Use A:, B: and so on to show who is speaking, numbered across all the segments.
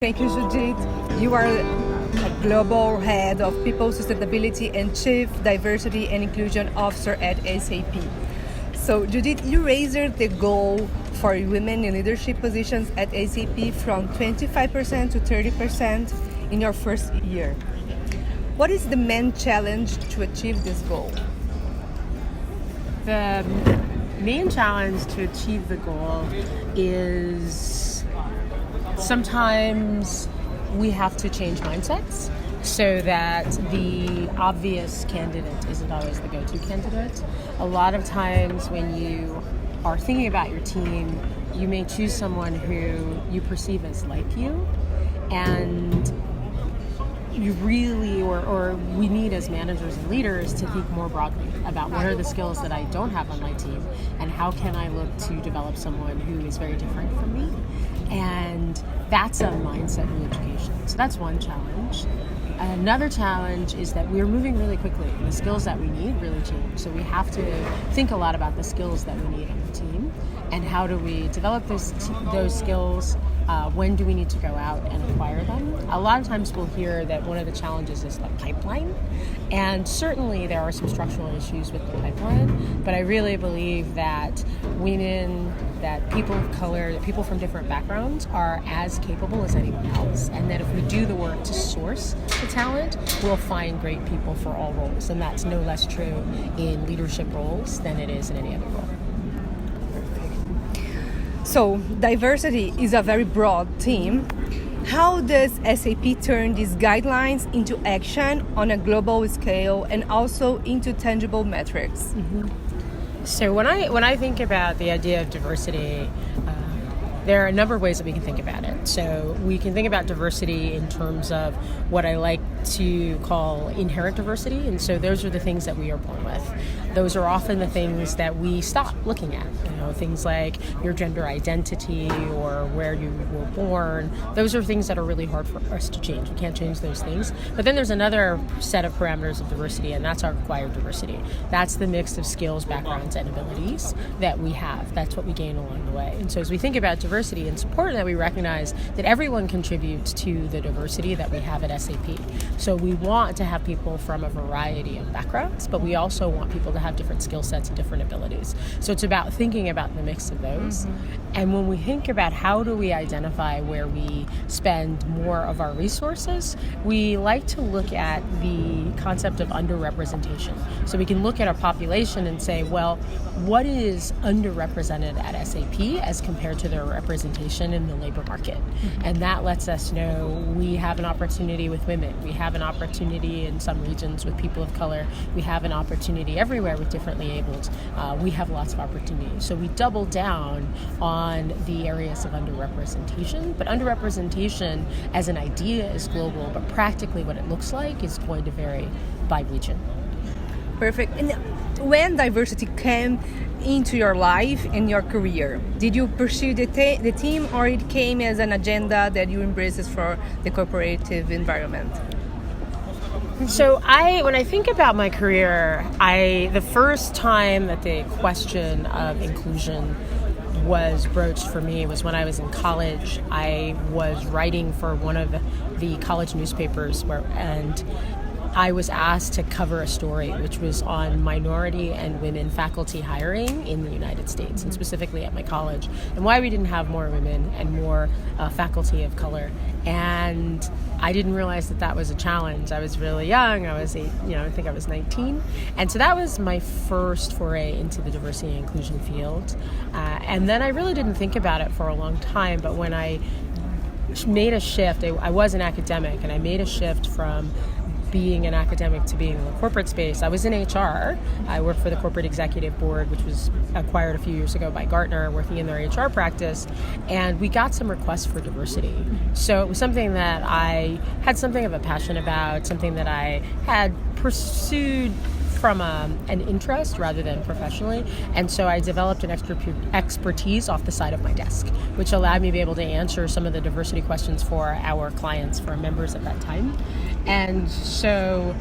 A: Thank you, Judith. You are a global head of people sustainability and chief diversity and inclusion officer at SAP. So, Judith, you raised the goal for women in leadership positions at SAP from 25% to 30% in your first year. What is the main challenge to achieve this goal?
B: The main challenge to achieve the goal is sometimes we have to change mindsets so that the obvious candidate isn't always the go-to candidate. A lot of times when you are thinking about your team, you may choose someone who you perceive as like you, and you really, or we need as managers and leaders to think more broadly about what are the skills that I don't have on my team and how can I look to develop someone who is very different from me. And that's a mindset re-education. So that's one challenge. Another challenge is that we're moving really quickly. The skills that we need really change. So we have to think a lot about the skills that we need on the team and how do we develop those skills. When do we need to go out and acquire them? A lot of times we'll hear that one of the challenges is the pipeline. And certainly there are some structural issues with the pipeline, but I really believe that women, that people of color, that people from different backgrounds are as capable as anyone else. And that if we do the work to source the talent, we'll find great people for all roles. And that's no less true in leadership roles than it is in any other role.
A: So, diversity is a very broad theme. How does SAP turn these guidelines into action on a global scale and also into tangible metrics?
B: Mm-hmm. So when I think about the idea of diversity, there are a number of ways that we can think about it. So we can think about diversity in terms of what I like to call inherent diversity. And so those are the things that we are born with. Those are often the things that we stop looking at. Things like your gender identity or where you were born. Those are things that are really hard for us to change. We can't change those things. But then there's another set of parameters of diversity, and that's our acquired diversity. That's the mix of skills, backgrounds, and abilities that we have. That's what we gain along the way. And so as we think about diversity, it's important that we recognize that everyone contributes to the diversity that we have at SAP. So we want to have people from a variety of backgrounds, but we also want people to have different skill sets and different abilities. So it's about thinking about the mix of those. Mm-hmm. And when we think about how do we identify where we spend more of our resources, we like to look at the concept of underrepresentation. So we can look at a population and say, well, what is underrepresented at SAP as compared to their representation in the labor market? Mm-hmm. And that lets us know we have an opportunity with women. We have an opportunity in some regions with people of color. We have an opportunity everywhere with differently abled. We have lots of opportunities. So we double down on the areas of underrepresentation, but underrepresentation as an idea is global, but practically what it looks like is going to vary by region.
A: Perfect. And when diversity came into your life and your career, did you pursue the team, or it came as an agenda that you embraced for the corporative environment?
B: So when I think about my career, the first time that the question of inclusion was broached for me was when I was in college. I was writing for one of the college newspapers and I was asked to cover a story which was on minority and women faculty hiring in the United States, and specifically at my college, and why we didn't have more women and more faculty of color. And I didn't realize that was a challenge. I was really young. I think I was 19. And so that was my first foray into the diversity and inclusion field. And then I really didn't think about it for a long time, but when I made a shift, I was an academic, and I made a shift from being an academic to being in the corporate space. I was in HR. I worked for the corporate executive board, which was acquired a few years ago by Gartner, working in their HR practice, and we got some requests for diversity. So it was something that I had something of a passion about, something that I had pursued from an interest rather than professionally. And so I developed an expertise off the side of my desk, which allowed me to be able to answer some of the diversity questions for our clients, for our members at that time. And so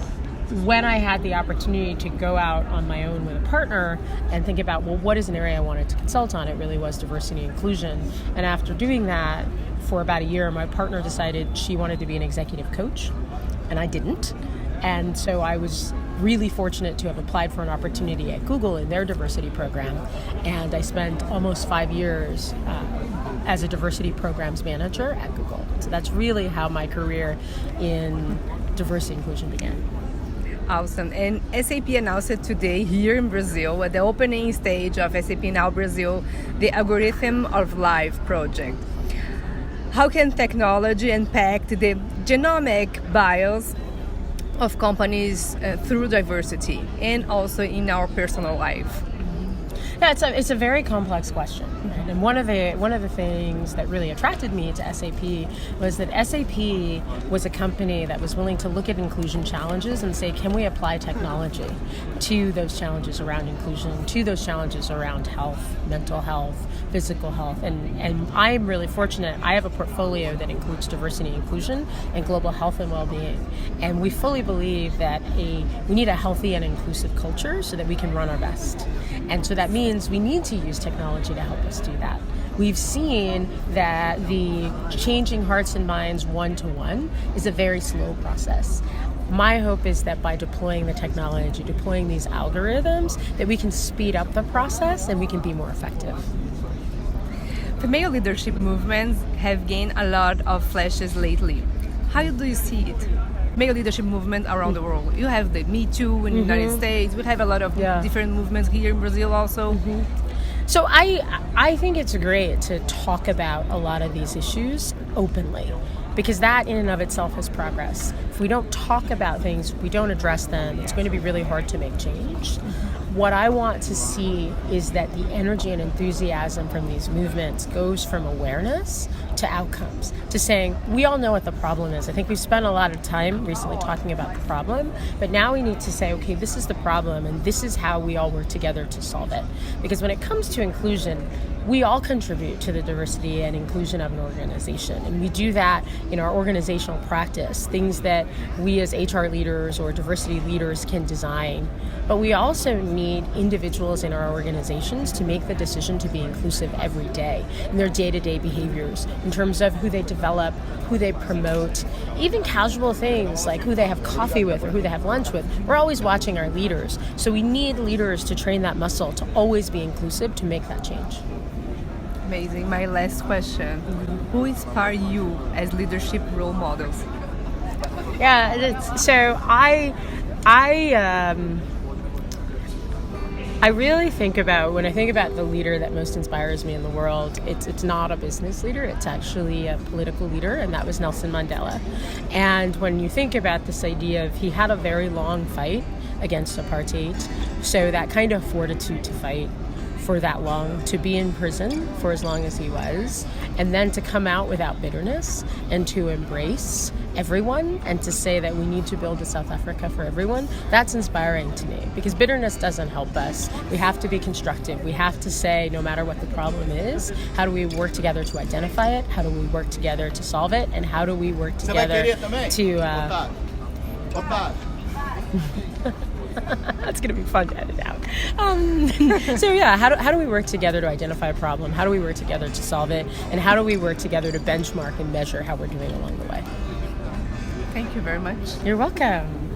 B: when I had the opportunity to go out on my own with a partner and think about, well, what is an area I wanted to consult on, it really was diversity and inclusion. And after doing that, for about a year, my partner decided she wanted to be an executive coach, and I didn't. And so I was really fortunate to have applied for an opportunity at Google in their diversity program, and I spent almost 5 years as a diversity programs manager at Google. So that's really how my career in diversity inclusion began.
A: Awesome. And SAP announced today here in Brazil, at the opening stage of SAPNOW Brazil, the Algorithm of Life project. How can technology impact the genomic bios of companies through diversity and also in our personal life?
B: Yeah, it's a very complex question, right? And one of the things that really attracted me to SAP was that SAP was a company that was willing to look at inclusion challenges and say, can we apply technology to those challenges around inclusion, to those challenges around health, mental health, physical health, and I'm really fortunate. I have a portfolio that includes diversity and inclusion and global health and well-being, and we fully believe that we need a healthy and inclusive culture so that we can run our best. And so that means we need to use technology to help us do that. We've seen that the changing hearts and minds one-to-one is a very slow process. My hope is that by deploying the technology, deploying these algorithms, that we can speed up the process and we can be more effective.
A: Female leadership movements have gained a lot of flashes lately. How do you see it? Male leadership movement around the world. You have the Me Too in the United States. We have a lot of different movements here in Brazil also.
B: So I think it's great to talk about a lot of these issues openly, because that in and of itself is progress. If we don't talk about things, we don't address them, it's going to be really hard to make change. What I want to see is that the energy and enthusiasm from these movements goes from awareness to outcomes, to saying, we all know what the problem is. I think we've spent a lot of time recently talking about the problem, but now we need to say, okay, this is the problem and this is how we all work together to solve it. Because when it comes to inclusion, we all contribute to the diversity and inclusion of an organization. And we do that in our organizational practice, things that we as HR leaders or diversity leaders can design. But we also need individuals in our organizations to make the decision to be inclusive every day in their day-to-day behaviors, in terms of who they develop, who they promote, even casual things like who they have coffee with or who they have lunch with. We're always watching our leaders. So we need leaders to train that muscle to always be inclusive to make that change.
A: Amazing. My last question. Who inspire you as leadership role models?
B: Yeah, so I really think about, when I think about the leader that most inspires me in the world, it's not a business leader, it's actually a political leader, and that was Nelson Mandela. And when you think about this idea of, he had a very long fight against apartheid, so that kind of fortitude to fight for that long, to be in prison for as long as he was, and then to come out without bitterness and to embrace everyone and to say that we need to build a South Africa for everyone, that's inspiring to me, because bitterness doesn't help us. We have to be constructive. We have to say, no matter what the problem is, how do we work together to identify it? How do we work together to solve it? And how do we work together to that's going to be fun to edit out. So yeah, how do we work together to identify a problem? How do we work together to solve it? And how do we work together to benchmark and measure how we're doing along the way?
A: Thank you very much.
B: You're welcome.